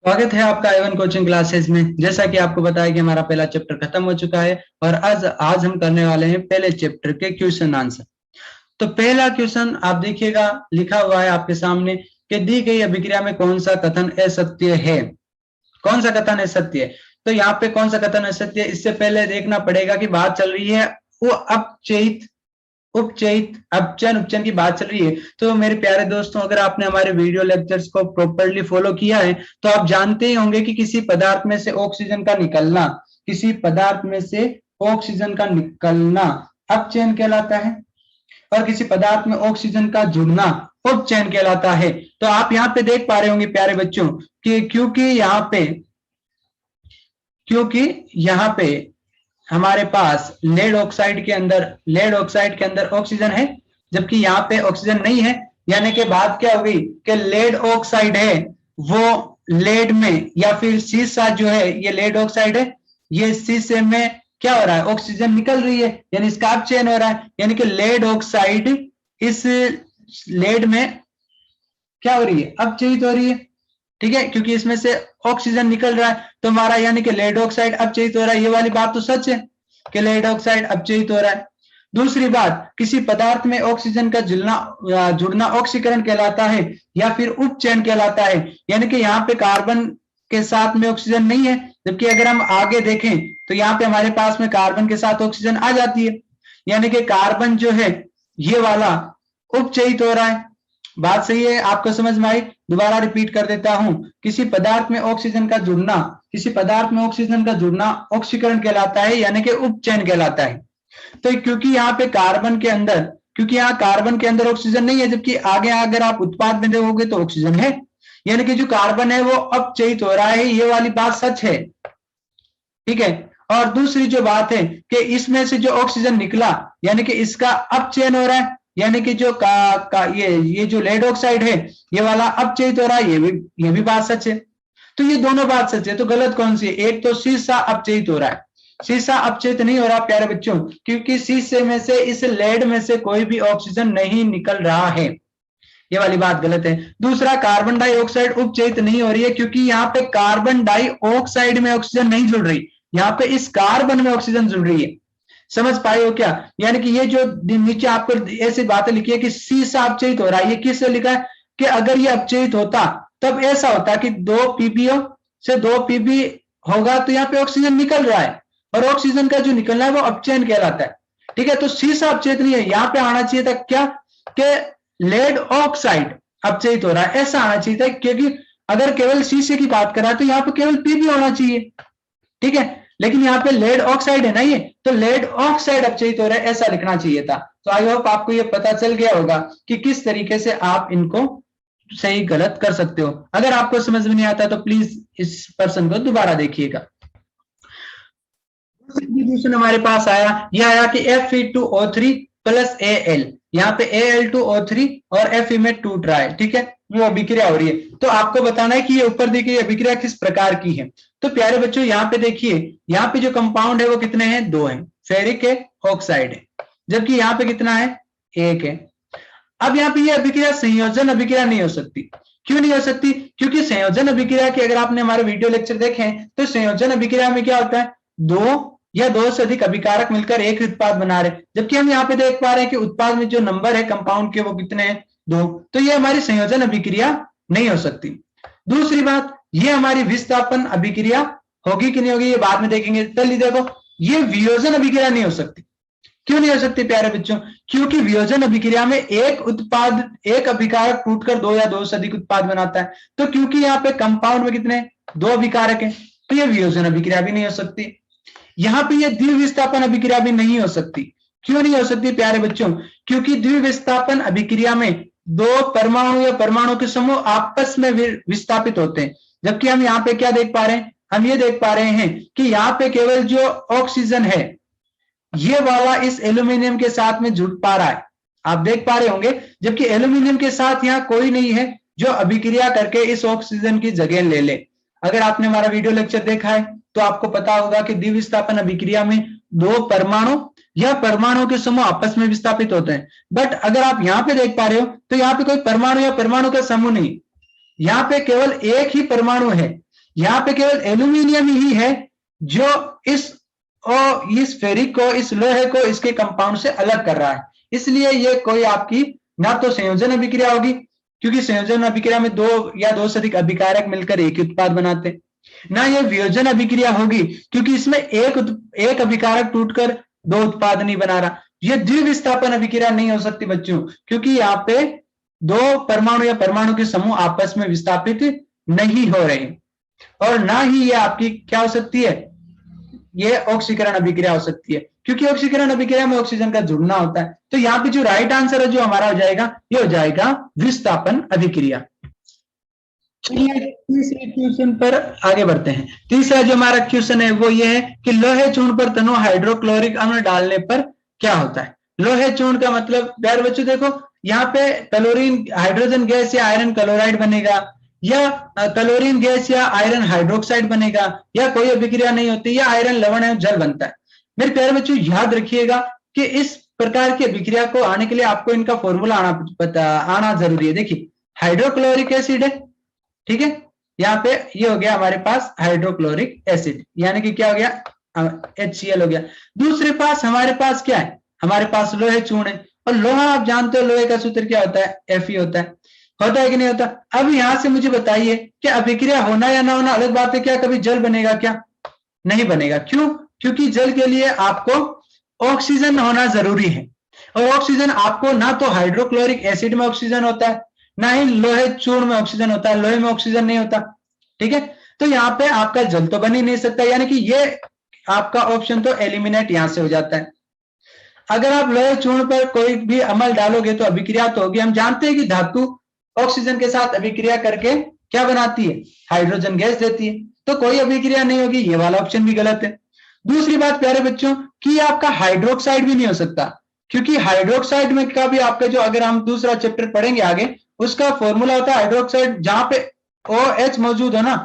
स्वागत है आपका एवन कोचिंग क्लासेस में। जैसा कि आपको बताया कि हमारा पहला चैप्टर खत्म हो चुका है और आज हम करने वाले हैं पहले चैप्टर के क्वेश्चन आंसर। तो पहला क्वेश्चन आप देखिएगा, लिखा हुआ है आपके सामने कि दी गई अभिक्रिया में कौन सा कथन असत्य है। कौन सा कथन असत्य है? तो यहाँ पे कौन सा कथन असत्य है, इससे पहले देखना पड़ेगा कि बात चल रही है वो अपचयित उपचयित अपचयन उपचयन की बात चल रही है। तो मेरे प्यारे दोस्तों, अगर आपने हमारे वीडियो लेक्चर्स को प्रॉपरली फॉलो किया है तो आप जानते ही होंगे कि किसी पदार्थ में से ऑक्सीजन का निकलना, किसी पदार्थ में से ऑक्सीजन का निकलना अपचयन कहलाता है और किसी पदार्थ में ऑक्सीजन का जुड़ना उपचयन कहलाता है। तो आप यहाँ पे देख पा रहे होंगे प्यारे बच्चों कि क्योंकि यहाँ पे हमारे पास लेड ऑक्साइड के अंदर ऑक्सीजन है, जबकि यहाँ पे ऑक्सीजन नहीं है। यानी कि बात क्या हो गई कि लेड ऑक्साइड है वो लेड में, या फिर सीसा जो है ये लेड ऑक्साइड है, ये शीशे में क्या हो रहा है, ऑक्सीजन निकल रही है, यानी इसका अपचयन हो रहा है। यानी कि लेड ऑक्साइड इस लेड में क्या हो रही है, अपचयित हो रही है। ठीक है, क्योंकि इसमें से ऑक्सीजन निकल रहा है तो हमारा यानी कि लेड ऑक्साइड अपचयित हो रहा है। ये वाली बात तो सच है कि लेड ऑक्साइड अपचयित हो रहा है। दूसरी बात, किसी पदार्थ में ऑक्सीजन का जुड़ना ऑक्सीकरण कहलाता है या फिर उपचयन कहलाता है। यानी कि यहाँ पे कार्बन के साथ में ऑक्सीजन नहीं है, जबकि अगर हम आगे देखें तो यहाँ पे हमारे पास में कार्बन के साथ ऑक्सीजन आ जाती है। यानी कि कार्बन जो है ये वाला उपचयित हो रहा है। बात सही है, आपको समझ में आई? दोबारा रिपीट कर देता हूं, किसी पदार्थ में ऑक्सीजन का जुड़ना ऑक्सीकरण कहलाता है, यानी कि उपचयन कहलाता है। तो क्योंकि यहाँ कार्बन के अंदर ऑक्सीजन नहीं है, जबकि आगे अगर आप उत्पाद में देखोगे तो ऑक्सीजन है, यानी कि जो कार्बन है वो अपचयित हो रहा है। ये वाली बात सच है। ठीक है, और दूसरी जो बात है कि इसमें से जो ऑक्सीजन निकला यानी कि इसका अपचयन हो रहा है, यानी कि जो ये जो लेड ऑक्साइड है ये वाला अपचयित हो रहा है, ये भी बात सच है। तो ये दोनों बात सच है, तो गलत कौन सी है? एक तो शीशा अपचयित हो रहा है, शीशा अपचयित नहीं हो रहा प्यारे बच्चों, क्योंकि शीशे में से, इस लेड में से कोई भी ऑक्सीजन नहीं निकल रहा है। ये वाली बात गलत है। दूसरा, कार्बन डाइऑक्साइड उपचयित नहीं हो रही है, क्योंकि यहाँ पे कार्बन डाइऑक्साइड में ऑक्सीजन नहीं जुड़ रही, यहाँ पे इस कार्बन में ऑक्सीजन जुड़ रही है। समझ पाए हो क्या? यानी कि ये जो नीचे आपको ऐसी बातें लिखी है कि शीशा अपचयित हो रहा है, ये किससे लिखा है कि अगर ये अपचयित होता तब ऐसा होता कि 2 पीपीओ से 2 पीपी होगा, तो यहाँ पे ऑक्सीजन निकल रहा है और ऑक्सीजन का जो निकलना है वो अपचयन कहलाता है। ठीक है, तो शीशा अपचयित नहीं है, यहाँ पे आना चाहिए था क्या कि लेड ऑक्साइड अपचयित हो रहा है, ऐसा आना चाहिए था। क्योंकि अगर केवल शीशे की बात करा तो यहाँ पे केवल पीबी होना चाहिए। ठीक है, लेकिन यहाँ पे लेड ऑक्साइड है ना, ये तो लेड ऑक्साइड अपचयित हो रहा है, ऐसा लिखना चाहिए था। तो आई होप आपको ये पता चल गया होगा कि किस तरीके से आप इनको सही गलत कर सकते हो। अगर आपको समझ में नहीं आता तो प्लीज इस पर्सन को दोबारा देखिएगा। क्वेश्चन हमारे पास आया, यह आया कि Fe2O3 प्लस Al, यहाँ पे Al2O3 और Fe में 2 ट्राई, ठीक है, वो अभिक्रिया हो रही है। तो आपको बताना है कि ये ऊपर देखिए अभिक्रिया किस प्रकार की है। तो प्यारे बच्चों यहाँ पे देखिए, यहाँ पे जो कंपाउंड है वो कितने हैं? 2 हैं, फेरिक है, ऑक्साइड है, जबकि यहाँ पे कितना है? 1 है। अब यहाँ पे ये अभिक्रिया संयोजन अभिक्रिया नहीं हो सकती। क्यों नहीं हो सकती? क्योंकि संयोजन अभिक्रिया के अगर आपने हमारे वीडियो लेक्चर देखे तो संयोजन अभिक्रिया में क्या होता है, 2 या 2 से अधिक अभिकारक मिलकर एक उत्पाद बना रहे, जबकि हम यहाँ पे देख पा रहे हैं कि उत्पाद में जो नंबर है कंपाउंड के वो कितने हैं? 2। तो ये हमारी संयोजन अभिक्रिया नहीं हो सकती। दूसरी बात, ये हमारी विस्थापन अभिक्रिया होगी कि नहीं होगी ये बाद में देखेंगे। चलिए देखो, ये वियोजन अभिक्रिया नहीं हो सकती। क्यों नहीं हो सकती प्यारे बच्चों? क्योंकि वियोजन अभिक्रिया में एक अभिकारक टूटकर 2 या 2 से अधिक उत्पाद बनाता है। तो क्योंकि यहाँ पे कंपाउंड में कितने? 2 अभिकारक हैं, तो ये वियोजन अभिक्रिया भी नहीं हो सकती। यहाँ पे ये द्विविस्थापन अभिक्रिया भी नहीं हो सकती। क्यों नहीं हो सकती प्यारे बच्चों? क्योंकि द्विविस्थापन अभिक्रिया में 2 परमाणु या परमाणु के समूह आपस में विस्थापित होते हैं, जबकि हम यहाँ पे क्या देख पा रहे हैं? हम ये देख पा रहे हैं कि यहाँ पे केवल जो ऑक्सीजन है ये वाला इस एल्यूमिनियम के साथ में जुड़ पा रहा है, आप देख पा रहे होंगे, जबकि एल्यूमिनियम के साथ यहाँ कोई नहीं है जो अभिक्रिया करके इस ऑक्सीजन की जगह ले ले। अगर आपने हमारा वीडियो लेक्चर देखा है तो आपको पता होगा कि द्विविस्थापन अभिक्रिया में 2 परमाणु या परमाणु के समूह आपस में विस्थापित होते हैं। बट अगर आप यहाँ पे देख पा रहे हो तो यहाँ पे कोई परमाणु या परमाणु का समूह नहीं, यहाँ पे केवल एक ही परमाणु है यहाँ पे केवल एल्यूमिनियम ही है जो इस फेरिक को, इस लोहे को इसके कंपाउंड से अलग कर रहा है। इसलिए ये कोई आपकी ना तो संयोजन अभिक्रिया होगी, क्योंकि संयोजन अभिक्रिया में दो या दो से अधिक अभिकारक मिलकर एक उत्पाद बनाते हैं, ना ये वियोजन अभिक्रिया होगी, क्योंकि इसमें एक अभिकारक टूटकर दो उत्पाद नहीं बना रहा। ये द्विविस्थापन अभिक्रिया नहीं हो सकती बच्चों, क्योंकि यहाँ पे दो परमाणु या परमाणु के समूह आपस में विस्थापित नहीं हो रहे, और ना ही ये आपकी क्या हो सकती है, ये ऑक्सीकरण अभिक्रिया हो सकती है, क्योंकि ऑक्सीकरण अभिक्रिया में ऑक्सीजन का जुड़ना होता है। तो यहाँ पे जो राइट आंसर है जो हमारा हो जाएगा, ये हो जाएगा विस्थापन अभिक्रिया। चलिए तीसरे क्वेश्चन पर आगे बढ़ते हैं। तीसरा जो हमारा क्वेश्चन है वो ये है कि लोहे चूर्ण पर तनो हाइड्रोक्लोरिक अम्ल डालने पर क्या होता है। लोहे चूर्ण का मतलब प्यारे बच्चों देखो, यहाँ पे क्लोरीन हाइड्रोजन गैस या आयरन क्लोराइड बनेगा, या क्लोरीन गैस या आयरन हाइड्रोक्साइड बनेगा, या कोई अभिक्रिया नहीं होती, या आयरन लवण है जल बनता है। मेरे प्यारे बच्चों याद रखिएगा कि इस प्रकार की अभिक्रिया को आने के लिए आपको इनका फॉर्मूला आना जरूरी है। देखिए हाइड्रोक्लोरिक एसिड है, ठीक है, यहाँ पे ये हो गया हमारे पास हाइड्रोक्लोरिक एसिड, यानी कि क्या हो गया, HCl हो गया। दूसरे पास हमारे पास क्या है, हमारे पास लोहे चूर्ण है, और लोहा आप जानते हो लोहे का सूत्र क्या होता है, Fe होता है कि नहीं होता। अब यहां से मुझे बताइए कि अभिक्रिया होना या ना होना अलग बात है, क्या कभी जल बनेगा, क्या नहीं बनेगा। क्यों, क्योंकि जल के लिए आपको ऑक्सीजन होना जरूरी है, और ऑक्सीजन आपको ना तो हाइड्रोक्लोरिक एसिड में ऑक्सीजन होता है, ना ही लोहे चूर्ण में ऑक्सीजन होता है, लोहे में ऑक्सीजन नहीं होता, ठीक है। तो यहाँ पे आपका जल तो बन ही नहीं सकता, यानी कि ये आपका ऑप्शन तो एलिमिनेट यहां से हो जाता है। अगर आप लोहे चूर्ण पर कोई भी अमल डालोगे तो अभिक्रिया तो होगी। हम जानते हैं कि धातु ऑक्सीजन के साथ अभिक्रिया करके क्या बनाती है, हाइड्रोजन गैस देती है, तो कोई अभिक्रिया नहीं होगी, ये वाला ऑप्शन भी गलत है। दूसरी बात प्यारे बच्चों कि आपका हाइड्रोक्साइड भी नहीं हो सकता, क्योंकि हाइड्रोक्साइड में का भी आपका जो, अगर हम दूसरा चैप्टर पढ़ेंगे आगे, उसका फॉर्मूला होता है हाइड्रोक्साइड, जहां पे OH मौजूद है ना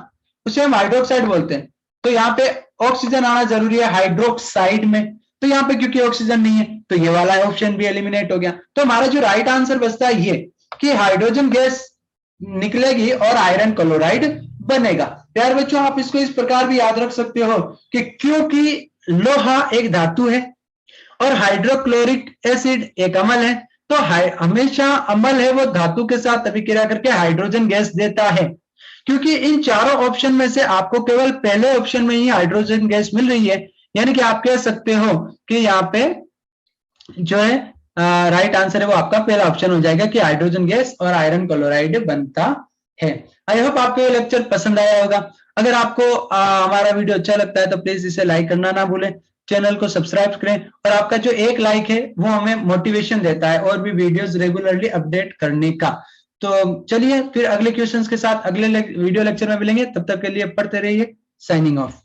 उसे हम हाइड्रोक्साइड बोलते हैं। तो यहाँ पे ऑक्सीजन आना जरूरी है हाइड्रोक्साइड में, तो यहाँ पे क्योंकि ऑक्सीजन नहीं है तो ये वाला ऑप्शन भी एलिमिनेट हो गया। तो हमारा जो राइट आंसर बचता है ये कि हाइड्रोजन गैस निकलेगी और आयरन क्लोराइड बनेगा। प्यारे बच्चों आप इसको इस प्रकार भी याद रख सकते हो कि क्योंकि लोहा एक धातु है और हाइड्रोक्लोरिक एसिड एक अम्ल है, तो हमेशा अम्ल है वो धातु के साथ अभिक्रिया करके हाइड्रोजन गैस देता है। क्योंकि इन चारों ऑप्शन में से आपको केवल पहले ऑप्शन में ही हाइड्रोजन गैस मिल रही है, यानी कि आप कह सकते हो कि यहाँ पे जो है राइट आंसर है वो आपका पहला ऑप्शन हो जाएगा कि हाइड्रोजन गैस और आयरन क्लोराइड बनता है। आई होप आपको ये लेक्चर पसंद आया होगा। अगर आपको हमारा वीडियो अच्छा लगता है तो प्लीज इसे लाइक करना ना भूलें, चैनल को सब्सक्राइब करें, और आपका जो एक लाइक है वो हमें मोटिवेशन देता है और भी वीडियोस रेगुलरली अपडेट करने का। तो चलिए फिर अगले क्वेश्चंस के साथ अगले वीडियो लेक्चर में मिलेंगे, तब तक के लिए पढ़ते रहिए। Signing off.